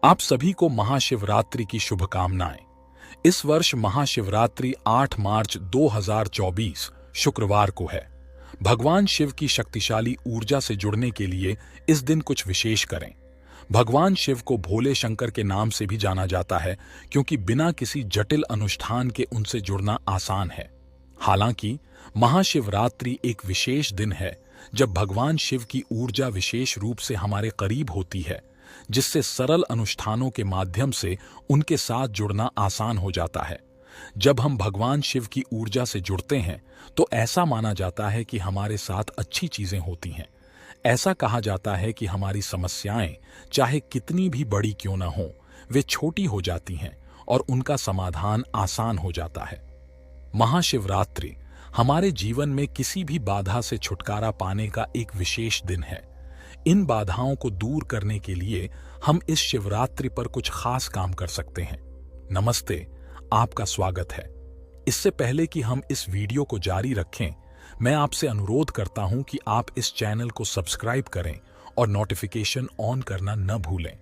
आप सभी को महाशिवरात्रि की शुभकामनाएं। इस वर्ष महाशिवरात्रि 8 मार्च 2024 शुक्रवार को है। भगवान शिव की शक्तिशाली ऊर्जा से जुड़ने के लिए इस दिन कुछ विशेष करें। भगवान शिव को भोले शंकर के नाम से भी जाना जाता है, क्योंकि बिना किसी जटिल अनुष्ठान के उनसे जुड़ना आसान है। हालांकि महाशिवरात्रि एक विशेष दिन है जब भगवान शिव की ऊर्जा विशेष रूप से हमारे करीब होती है, जिससे सरल अनुष्ठानों के माध्यम से उनके साथ जुड़ना आसान हो जाता है। जब हम भगवान शिव की ऊर्जा से जुड़ते हैं तो ऐसा माना जाता है कि हमारे साथ अच्छी चीजें होती हैं। ऐसा कहा जाता है कि हमारी समस्याएं चाहे कितनी भी बड़ी क्यों न हो, वे छोटी हो जाती हैं और उनका समाधान आसान हो जाता है। महाशिवरात्रि हमारे जीवन में किसी भी बाधा से छुटकारा पाने का एक विशेष दिन है। इन बाधाओं को दूर करने के लिए हम इस शिवरात्रि पर कुछ खास काम कर सकते हैं। नमस्ते, आपका स्वागत है। इससे पहले कि हम इस वीडियो को जारी रखें, मैं आपसे अनुरोध करता हूं कि आप इस चैनल को सब्सक्राइब करें और नोटिफिकेशन ऑन करना न भूलें।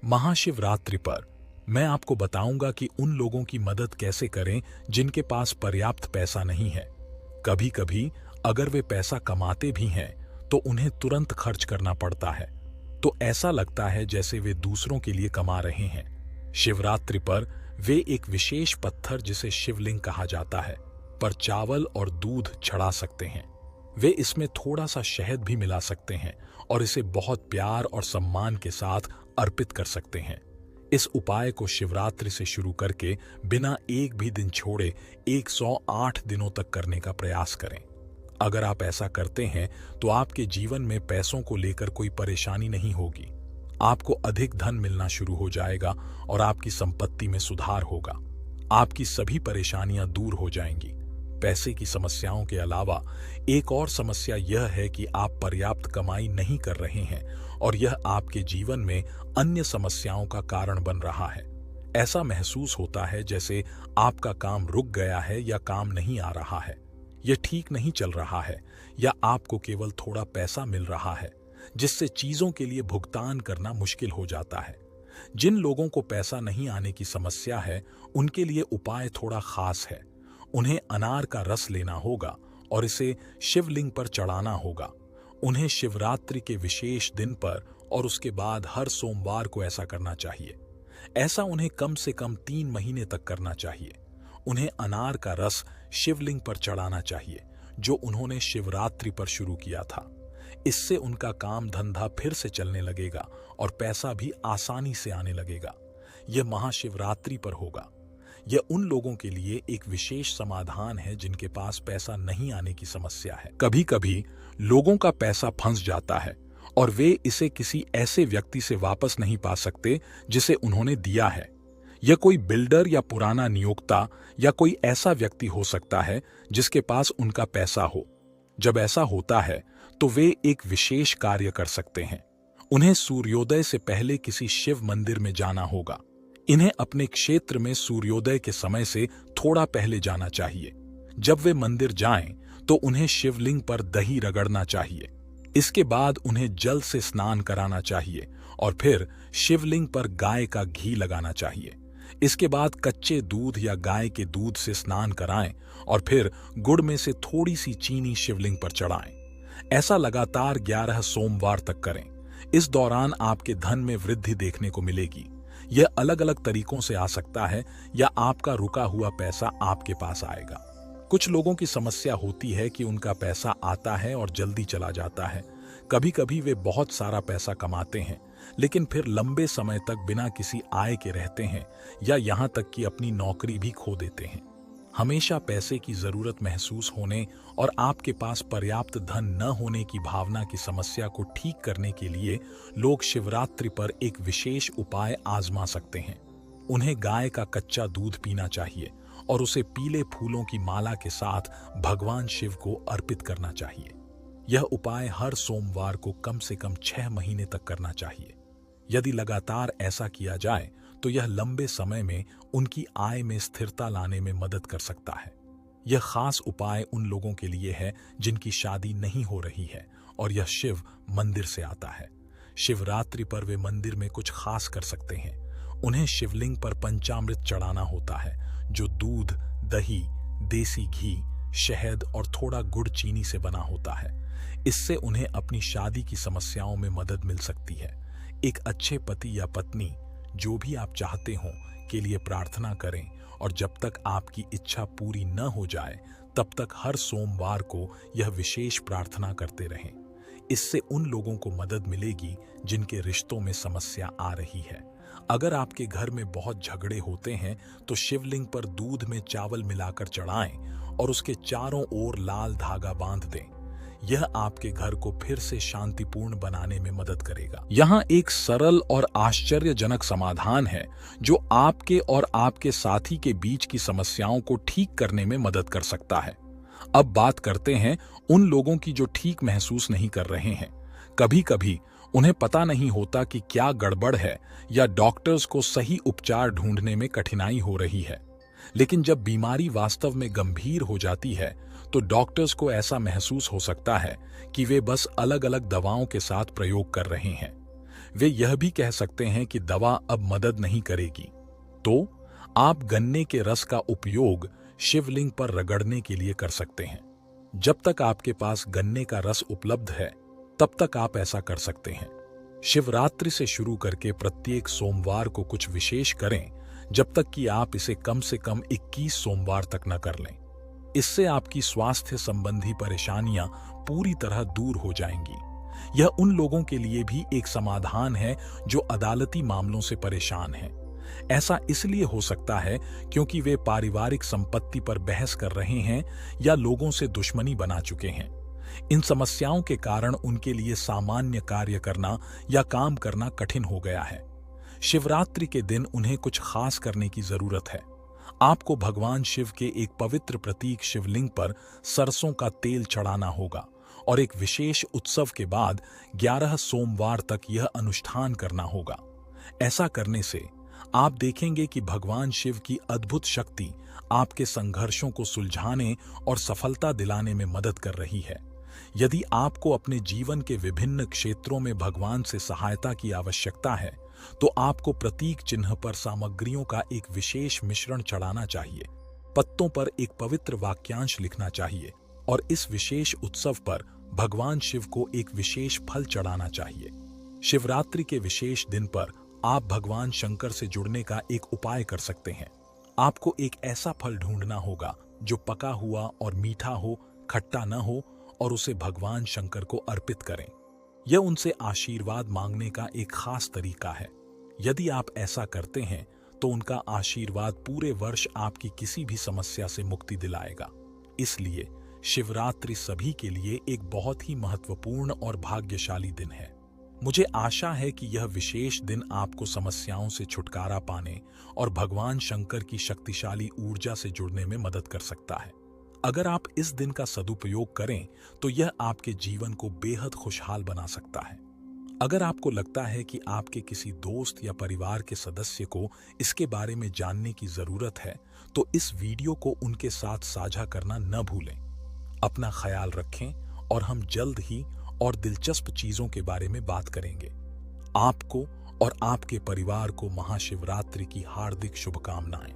महाशिवरात्रि पर मैं आपको बताऊंगा कि उन लोगों की मदद कैसे करें जिनके पास पर्याप्त पैसा नहीं है। कभी कभी अगर वे पैसा कमाते भी हैं तो उन्हें तुरंत खर्च करना पड़ता है, तो ऐसा लगता है जैसे वे दूसरों के लिए कमा रहे हैं। शिवरात्रि पर वे एक विशेष पत्थर जिसे शिवलिंग कहा जाता है पर चावल और दूध चढ़ा सकते हैं। वे इसमें थोड़ा सा शहद भी मिला सकते हैं और इसे बहुत प्यार और सम्मान के साथ अर्पित कर सकते हैं। इस उपाय को शिवरात्रि से शुरू करके बिना एक भी दिन छोड़े 108 दिनों तक करने का प्रयास करें। अगर आप ऐसा करते हैं तो आपके जीवन में पैसों को लेकर कोई परेशानी नहीं होगी। आपको अधिक धन मिलना शुरू हो जाएगा और आपकी संपत्ति में सुधार होगा। आपकी सभी परेशानियां दूर हो जाएंगी। पैसे की समस्याओं के अलावा एक और समस्या यह है कि आप पर्याप्त कमाई नहीं कर रहे हैं और यह आपके जीवन में अन्य समस्याओं का कारण बन रहा है। ऐसा महसूस होता है जैसे आपका काम रुक गया है या काम नहीं आ रहा है, यह ठीक नहीं चल रहा है, या आपको केवल थोड़ा पैसा मिल रहा है जिससे चीजों के लिए भुगतान करना मुश्किल हो जाता है। जिन लोगों को पैसा नहीं आने की समस्या है, उनके लिए उपाय थोड़ा खास है। उन्हें अनार का रस लेना होगा और इसे शिवलिंग पर चढ़ाना होगा। उन्हें शिवरात्रि के विशेष दिन पर और उसके बाद हर सोमवार को ऐसा करना चाहिए। ऐसा उन्हें कम से कम 3 महीने तक करना चाहिए। उन्हें अनार का रस शिवलिंग पर चढ़ाना चाहिए जो उन्होंने शिवरात्रि पर शुरू किया था। इससे उनका काम धंधा फिर से चलने लगेगा और पैसा भी आसानी से आने लगेगा। यह महाशिवरात्रि पर होगा। यह उन लोगों के लिए एक विशेष समाधान है जिनके पास पैसा नहीं आने की समस्या है। कभी कभी लोगों का पैसा फंस जाता है और वे इसे किसी ऐसे व्यक्ति से वापस नहीं पा सकते जिसे उन्होंने दिया है। यह कोई बिल्डर या पुराना नियोक्ता या कोई ऐसा व्यक्ति हो सकता है जिसके पास उनका पैसा हो। जब ऐसा होता है तो वे एक विशेष कार्य कर सकते हैं। उन्हें सूर्योदय से पहले किसी शिव मंदिर में जाना होगा। इन्हें अपने क्षेत्र में सूर्योदय के समय से थोड़ा पहले जाना चाहिए। जब वे मंदिर जाएं तो उन्हें शिवलिंग पर दही रगड़ना चाहिए। इसके बाद उन्हें जल से स्नान कराना चाहिए और फिर शिवलिंग पर गाय का घी लगाना चाहिए। इसके बाद कच्चे दूध या गाय के दूध से स्नान कराएं और फिर गुड़ में से थोड़ी सी चीनी शिवलिंग पर चढ़ाएं। ऐसा लगातार 11 सोमवार तक करें। इस दौरान आपके धन में वृद्धि देखने को मिलेगी। यह अलग अलग तरीकों से आ सकता है या आपका रुका हुआ पैसा आपके पास आएगा। कुछ लोगों की समस्या होती है कि उनका पैसा आता है और जल्दी चला जाता है। कभी कभी वे बहुत सारा पैसा कमाते हैं लेकिन फिर लंबे समय तक बिना किसी आय के रहते हैं या यहाँ तक कि अपनी नौकरी भी खो देते हैं। हमेशा पैसे की जरूरत महसूस होने और आपके पास पर्याप्त धन न होने की भावना की समस्या को ठीक करने के लिए लोग शिवरात्रि पर एक विशेष उपाय आजमा सकते हैं। उन्हें गाय का कच्चा दूध पीना चाहिए और उसे पीले फूलों की माला के साथ भगवान शिव को अर्पित करना चाहिए। यह उपाय हर सोमवार को कम से कम 6 महीने तक करना चाहिए। यदि लगातार ऐसा किया जाए तो यह लंबे समय में उनकी आय में स्थिरता लाने में मदद कर सकता है। यह खास उपाय उन लोगों के लिए है जिनकी शादी नहीं हो रही है और यह शिव मंदिर से आता है। शिवरात्रि पर वे मंदिर में कुछ खास कर सकते हैं। उन्हें शिवलिंग पर पंचामृत चढ़ाना होता है, जो दूध, दही, देसी घी, शहद और थोड़ा गुड़ चीनी से बना होता है। इससे उन्हें अपनी शादी की समस्याओं में मदद मिल सकती है। एक अच्छे पति या पत्नी, जो भी आप चाहते हो, के लिए प्रार्थना करें और जब तक आपकी इच्छा पूरी न हो जाए तब तक हर सोमवार को यह विशेष प्रार्थना करते रहें। इससे उन लोगों को मदद मिलेगी जिनके रिश्तों में समस्या आ रही है। अगर आपके घर में बहुत झगड़े होते हैं तो शिवलिंग पर दूध में चावल मिलाकर चढ़ाएं और उसके चारों ओर लाल धागा बांध दें। यह आपके घर को फिर से शांतिपूर्ण बनाने में मदद करेगा। यहाँ एक सरल और आश्चर्यजनक समाधान है जो आपके और आपके साथी के बीच की समस्याओं को ठीक करने में मदद कर सकता है। अब बात करते हैं उन लोगों की जो ठीक महसूस नहीं कर रहे हैं। कभी कभी उन्हें पता नहीं होता कि क्या गड़बड़ है या डॉक्टर्स को सही उपचार ढूंढने में कठिनाई हो रही है। लेकिन जब बीमारी वास्तव में गंभीर हो जाती है तो डॉक्टर्स को ऐसा महसूस हो सकता है कि वे बस अलग अलग दवाओं के साथ प्रयोग कर रहे हैं। वे यह भी कह सकते हैं कि दवा अब मदद नहीं करेगी। तो आप गन्ने के रस का उपयोग शिवलिंग पर रगड़ने के लिए कर सकते हैं। जब तक आपके पास गन्ने का रस उपलब्ध है तब तक आप ऐसा कर सकते हैं। शिवरात्रि से शुरू करके प्रत्येक सोमवार को कुछ विशेष करें, जब तक कि आप इसे कम से कम 21 सोमवार तक न कर लें। इससे आपकी स्वास्थ्य संबंधी परेशानियां पूरी तरह दूर हो जाएंगी। यह उन लोगों के लिए भी एक समाधान है जो अदालती मामलों से परेशान हैं। ऐसा इसलिए हो सकता है क्योंकि वे पारिवारिक संपत्ति पर बहस कर रहे हैं या लोगों से दुश्मनी बना चुके हैं। इन समस्याओं के कारण उनके लिए सामान्य कार्य करना या काम करना कठिन हो गया है। शिवरात्रि के दिन उन्हें कुछ खास करने की जरूरत है। आपको भगवान शिव के एक पवित्र प्रतीक शिवलिंग पर सरसों का तेल चढ़ाना होगा और एक विशेष उत्सव के बाद 11 सोमवार तक यह अनुष्ठान करना होगा। ऐसा करने से आप देखेंगे कि भगवान शिव की अद्भुत शक्ति आपके संघर्षों को सुलझाने और सफलता दिलाने में मदद कर रही है। यदि आपको अपने जीवन के विभिन्न क्षेत्रों में भगवान से सहायता की आवश्यकता है तो आपको प्रतीक चिन्ह पर सामग्रियों का एक विशेष मिश्रण चढ़ाना चाहिए। पत्तों पर एक पवित्र वाक्यांश लिखना चाहिए और इस विशेष उत्सव पर भगवान शिव को एक विशेष फल चढ़ाना चाहिए। शिवरात्रि के विशेष दिन पर आप भगवान शंकर से जुड़ने का एक उपाय कर सकते हैं। आपको एक ऐसा फल ढूंढना होगा जो पका हुआ और मीठा हो, खट्टा न हो, और उसे भगवान शंकर को अर्पित करें। यह उनसे आशीर्वाद मांगने का एक खास तरीका है। यदि आप ऐसा करते हैं तो उनका आशीर्वाद पूरे वर्ष आपकी किसी भी समस्या से मुक्ति दिलाएगा। इसलिए शिवरात्रि सभी के लिए एक बहुत ही महत्वपूर्ण और भाग्यशाली दिन है। मुझे आशा है कि यह विशेष दिन आपको समस्याओं से छुटकारा पाने और भगवान शंकर की शक्तिशाली ऊर्जा से जुड़ने में मदद कर सकता है। अगर आप इस दिन का सदुपयोग करें तो यह आपके जीवन को बेहद खुशहाल बना सकता है। अगर आपको लगता है कि आपके किसी दोस्त या परिवार के सदस्य को इसके बारे में जानने की जरूरत है तो इस वीडियो को उनके साथ साझा करना न भूलें। अपना ख्याल रखें और हम जल्द ही और दिलचस्प चीजों के बारे में बात करेंगे। आपको और आपके परिवार को महाशिवरात्रि की हार्दिक शुभकामनाएं।